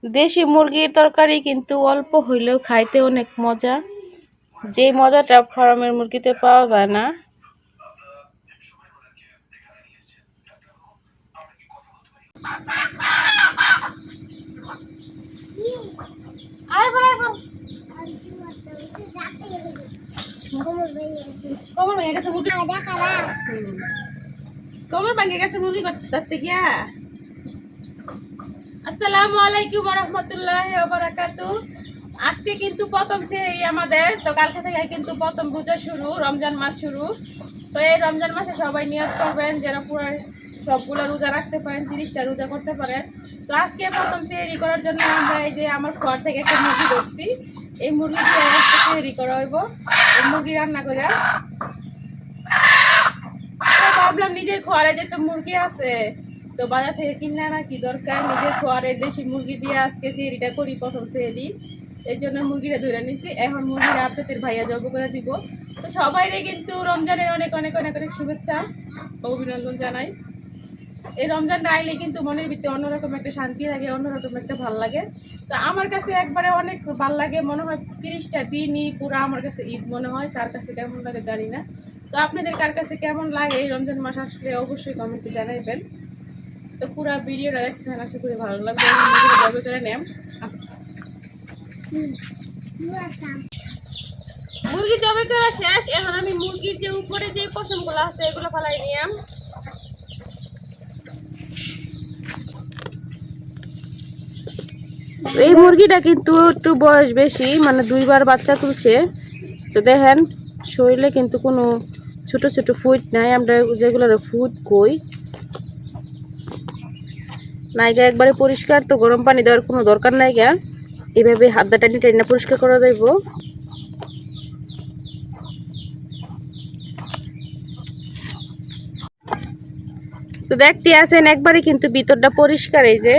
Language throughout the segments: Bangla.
দেশি মুরগির তরকারি কিন্তু অল্প হইলেও খাইতে অনেক মজা, যে মজাটা ফার্মের মুরগিতে পাওয়া যায় না। আসসালামু আলাইকুম ওয়া রাহমাতুল্লাহি ওয়া বারাকাতুহু। আজকে কিন্তু প্রথম সেহরি আমাদের, তো কালকে থেকে কিন্তু প্রথম রোজা শুরু, রমজান মাস শুরু। তো এই রমজান মাসে সবাই নিয়ত করবেন যেন পুরো সবগুলো রোজা রাখতে পারেন, 30টা রোজা করতে পারেন। তো আজকে প্রথম সেহরি করার জন্য আমরা এই যে আমার ঘর থেকে একটা মুরগি ধরছি, এই মুরগি দিয়ে আজকে সেহরি করা হইব। এই মুরগি রান্না করে ভাবলাম নিজের ঘরে যে তো মুরগি আছে, তো বাজার থেকে কিনে আনা কি দরকার, নিজের ঘরের দেশি মুরগি দিয়ে আজকে সেহরিটা করি, প্রথম সেহরি। এই জন্য মুরগিটা ধরে নিছি। এখন মুরগিটা আপনাদের ভাইয়া জব করে দিব। তো সবাইরে কিন্তু রমজানের অনেক অনেক অনেক অনেক শুভেচ্ছা, অভিনন্দন জানাই। এই রমজানটা আইলে কিন্তু মনের ভিতরে অন্যরকম একটা শান্তি লাগে, অন্যরকম একটা ভাল লাগে। তো আমার কাছে একবারে অনেক ভাল লাগে, মনে হয় 30টা দিনই পুরো আমার কাছে ঈদ মনে হয়। কার কাছে কেমন লাগে জানি না। তো আপনাদের কার কাছে কেমন লাগে এই রমজান মাস আসলে অবশ্যই কমেন্টে জানাইবেন। তো পুরো ভিডিওটা দেখতে থাকেন, আশা করি ভালো লাগবে। মুরগি করে নেম, মুরগি জবাই করা শেষ। এখন আমি মুরগির যে উপরে যে পশমগুলো আছে এগুলো ফালাই নিলাম। এই মুরগিটা কিন্তু একটু বয়স বেশি, মানে 2বার বাচ্চা তুলছে। তো দেখেন শরীরে কিন্তু কোনো ছোট ছোট ফুট নাই, আমরা যেগুলো ফুট কই নাইগা, একবারে পরিষ্কার। তো গরম পানি দেওয়ার কোনো দরকার নাই গা, এইভাবে হাতটা টানি টানি পরিষ্কার করা যাইব। তো দেখতে আছেন একবারে কিন্তু ভিতরটা পরিষ্কার, এই যে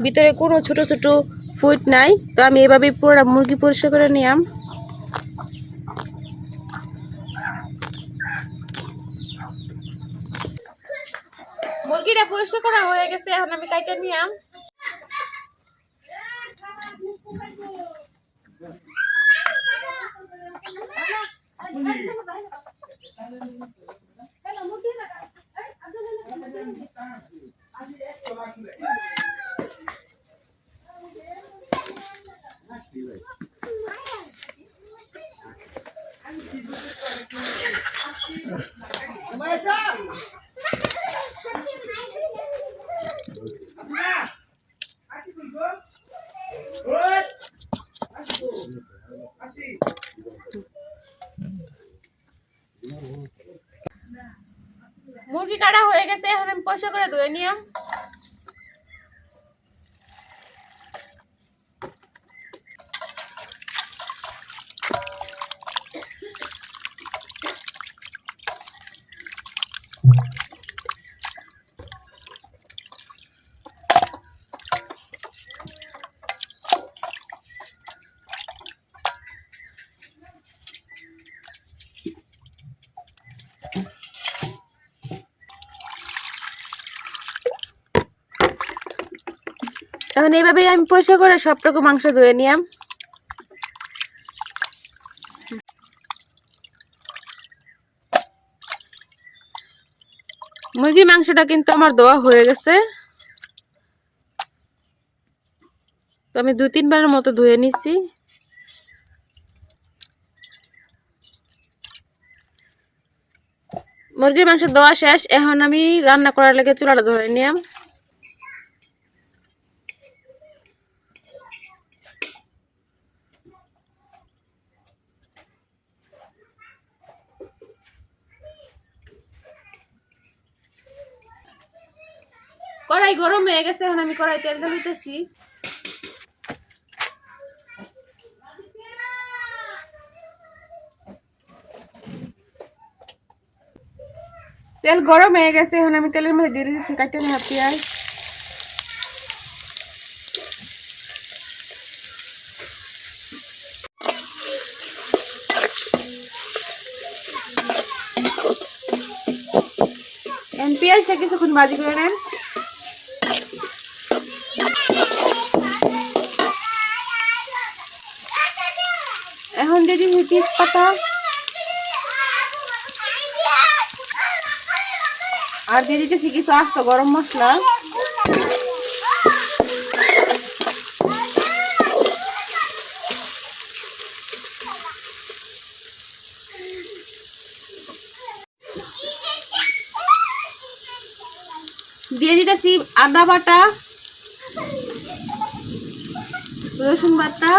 ভিতরে কোনো ছোট ছোট ফুট নাই। তো আমি এভাবে পুরো মুরগি পরিষ্কার করে নিলাম। মুরগিটা পরিষ্কার করা হয়ে গেছে, এখন আমি কাইটা নিলাম। মুরগি কাটা হয়ে গেছে, এখন আমি পয়সা করে ধুয়ে নিলাম। এখন এইভাবে আমি পয়সা করে সবটুকু মাংস ধুয়ে নিলাম। মুরগির মাংসটা কিন্তু আমার ধোয়া হয়ে গেছে। তো আমি 2-3বারের মতো ধুয়ে নিচ্ছি। মুরগির মাংস ধোয়া শেষ, এখন আমি রান্না করার লেগে চুলাটা ধরে নিলাম। কড়াই গরম হয়ে গেছে, এখন আমি কড়াই তেল দিতেছি। তেল গরম হয়ে গেছে, এখন আমি তেলের মধ্যে দিয়ে দিচ্ছি কাটে নেওয়া পেঁয়াজ। পেঁয়াজটা কিছুক্ষণ ভাজি করে নেন। এখন দিয়ে দিচ্ছি তেজপাতা আর দিয়ে দিতেছি কিছু আস্ত গরম মশলা। দিয়ে দিতেছি আদা বাটা, রসুন বাটা।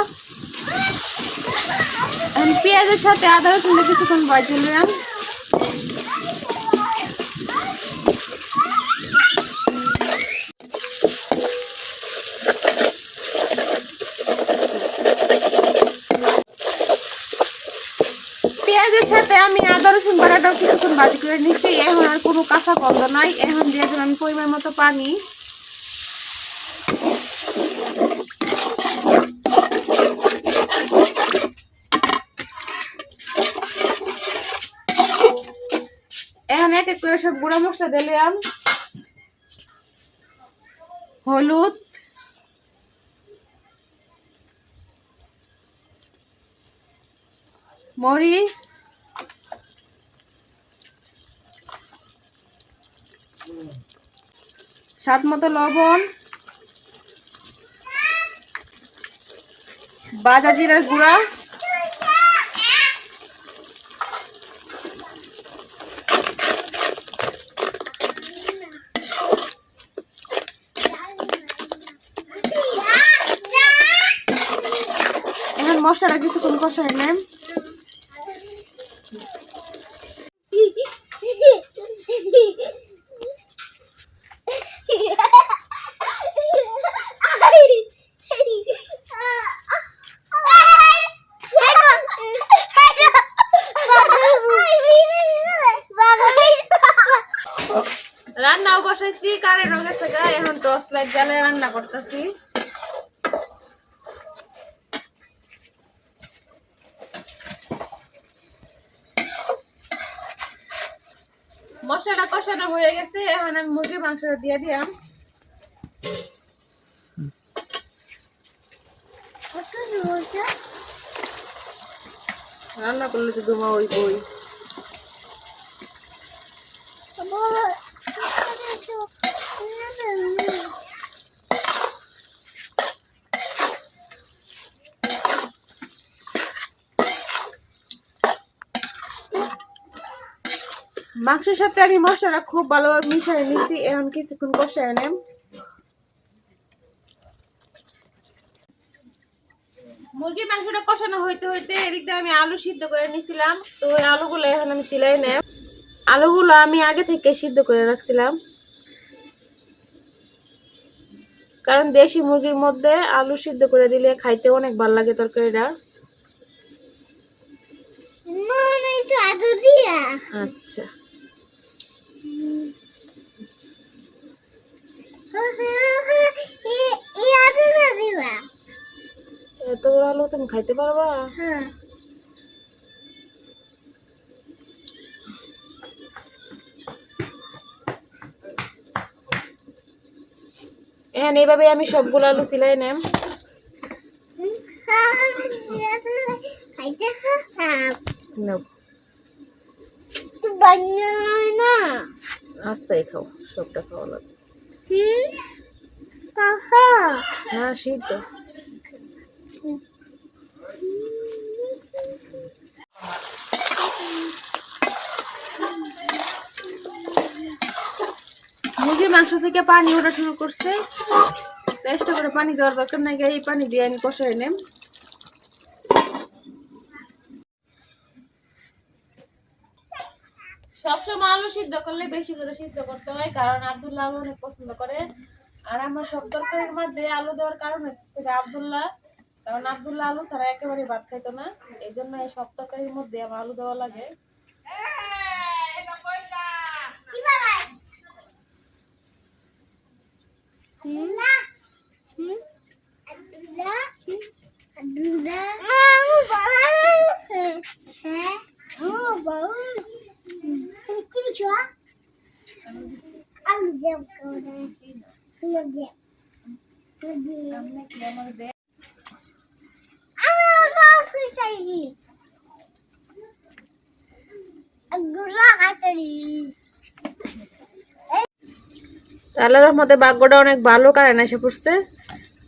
পেঁয়াজের সাথে আদা রসুন কিছুক্ষণ ভেজে নিলাম। পেঁয়াজের সাথে আমি আদা রসুন বাটাটাও কিছুক্ষণ ভাজি করে নিচ্ছি। এখন আর কোনো কাঁচা গন্ধ নাই। এখন দিয়ে দিলাম আমি পরিমাণ মতো পানি। এখন এক এক করে সব গুঁড়া মশলা দিলাম। হলুদ, মরিচ, স্বাদ মতো লবণ, ভাজা জিরার গুঁড়া, এখন মশলাটা কিছুক্ষণ কষাই নেন। রান্নাও বসাইছি, কারেন্টও গেছে গা। এখন টর্চ লাইট জ্বালিয়ে রান্না করতেছি। মশলাটা কষানো হয়ে গেছে। এখন আমি মুরগির মাংসটা দিয়ে দিলাম। রান্না করলে তো ধোঁয়া ওই বই। মাংসের সাথে আমি মশলাটা খুব ভালোভাবে মিশিয়ে নিচ্ছি। এখন কিছুক্ষণ কষায় নেব। মুরগির মাংসটা কষানো হইতে হইতে এদিক দিয়ে আমি আলু সিদ্ধ করে নিয়েছিলাম। তো ওই আলুগুলো এখন আমি সিলাই নেব। আলুগুলো আমি আগে থেকে সিদ্ধ করে রাখছিলাম, কারণ দেশি মুরগির মধ্যে আলু সিদ্ধ করে দিলে খাইতে অনেক ভালো লাগে তরকারিটা। আচ্ছা, এত বড় আলু তুমি খাইতে পারবা? এখন এইভাবে আমি সবগুলো আলু সিলাই নেব। আস্তাই খাও, সবটা খাওয়া লাগবে। হ্যাঁ, সিদ্ধ। মুরগির মাংস থেকে পানি ওঠা শুরু করছে। চেষ্টা করে পানি দেওয়ার দরকার নাই, এই পানি দিয়ে আমি কষাই নেব। সবসময় আলু সিদ্ধ করলে বেশি করে সিদ্ধ করতে হয়, কারণ আব্দুল্লাহ আলু অনেক পছন্দ করে। আর আমার সব তরকারির মধ্যে আলু দেওয়ার কারণ হচ্ছে আব্দুল্লাহ, কারণ আব্দুল্লাহ আলু ছাড়া একেবারে ভাত খাইতো না। এই জন্য এই সব তরকারির মধ্যে আমার আলু দেওয়া লাগে। আল্লাহর রহমতে ভাগ্যটা অনেক ভালো, কারেন্ট এসে পড়ছে।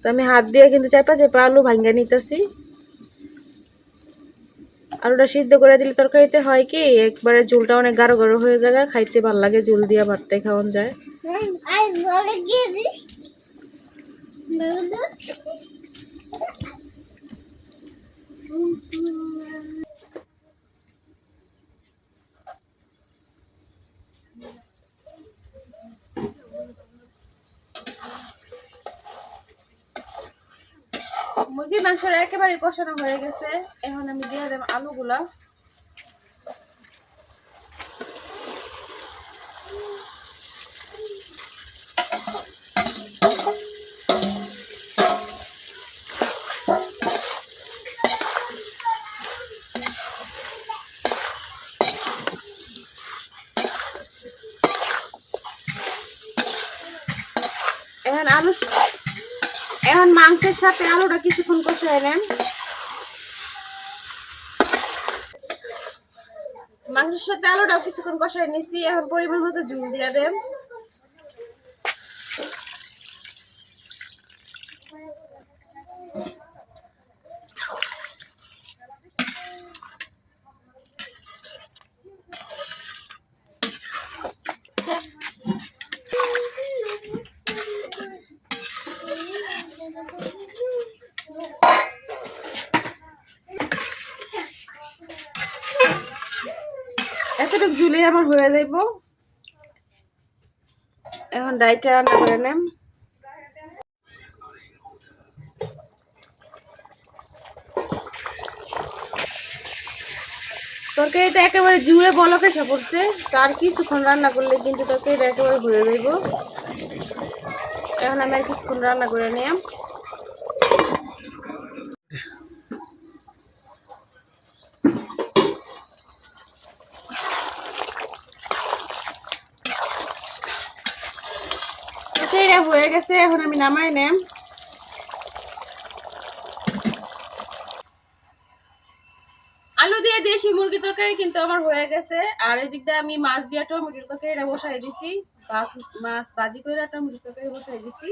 তো আমি হাত দিয়ে কিন্তু চাপা চাপা আলু ভাঙ্গা নিতেছি। আলুটা সিদ্ধ করে দিলে তরকারিতে হয় কি একবারে ঝোলটা অনেক গাঢ় গাঢ় হয়ে যায়, খাইতে ভালো লাগে, ঝোল দিয়ে ভাতটা খাওয়ান যায়। মুরগির মাংসটা একেবারে কষানো হয়ে গেছে, এখন আমি দিয়ে দেব আলুগুলা। এখন মাংসের সাথে আলুটা কিছুক্ষণ কষায় নেন। মাংসের সাথে আলুটাও কিছুক্ষণ কষায় নিছি, এখন পরিমাণ মতো ঝোল দিয়ে দেন। এতটুকু ঝুলে আমার হয়ে যাইব। এখন ডাইটা রান্না করে নেন। তরকারিটা একেবারে জুড়ে বলক এসে পড়ছে, তার কিছুক্ষণ রান্না করলে কিন্তু তরকারিটা একেবারে হয়ে যাইব। এখন আমি আর কিছুক্ষণ রান্না করে নিলাম। তরকারিটা হয়ে গেছে, এখন আমি নামাই নেম। আলু দিয়ে দেশি মুরগি তরকারি কিন্তু আমার হয়ে গেছে। আর এদিক দিয়ে আমি মাছ দিয়ে টমেটোর তরকারিটা বসাই দিছি, মাছ ভাজি করে টমেটোর তরকারি বসাই দিছি।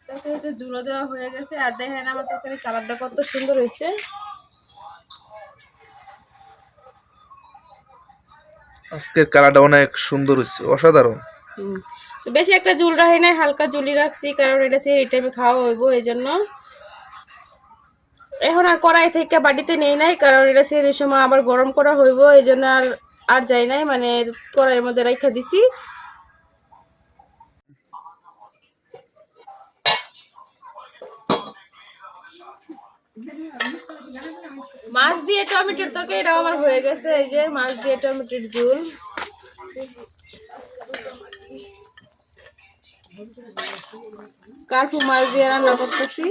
তরকারিটা জুড়ো দেওয়া হয়ে গেছে। আর দেখেন আমার তরকারি কালারটা কত সুন্দর হয়েছে। আজকের কালারটা অনেক সুন্দর হয়েছে, অসাধারণ। বেশি একটা ঝুল রাখি নাই, হালকা ঝুলি রাখছি, কারণ এটা এই টাইমে খাওয়া হইব এই জন্য। এখন আর কড়াই থেকে বাটিতে নেই নাই, কারণ এটা সেই সময় আবার গরম করা হইব, এই জন্য আর যাই নাই, মানে কড়াইয়ের মধ্যে রাখা দিছি। মাছ দিয়ে টমেটোর তরকারি এটা আমার হয়ে গেছে। এই যে মাছ দিয়ে টমেটোর ঝোল। কার্পু মাছ দিয়ে রান্না করতেছি।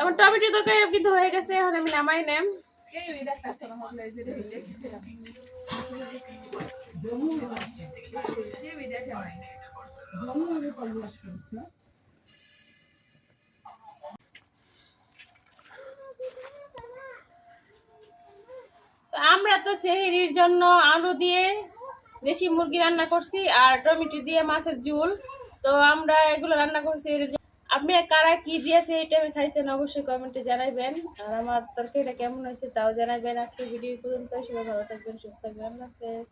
আমার টমেটো তরকারি কিন্তু হয়ে গেছে, এখন আমি নামাই নেম। আমরা তো সেহরির জন্য আলু দিয়ে দেশি মুরগি রান্না করছি আর টমেটো দিয়ে মাছের ঝোল। তো আমরা এগুলো রান্না করছি। আপনি কারা কি দিয়েছে এই টাইমে খাইছেন অবশ্যই কমেন্টে জানাবেন। আর আমার তরকারিটা কেমন হয়েছে তাও জানাবেন। আজকে ভিডিও পর্যন্ত, সবাই ভালো থাকবেন, সুস্থ থাকবেন। আল্লাহ হাফেজ।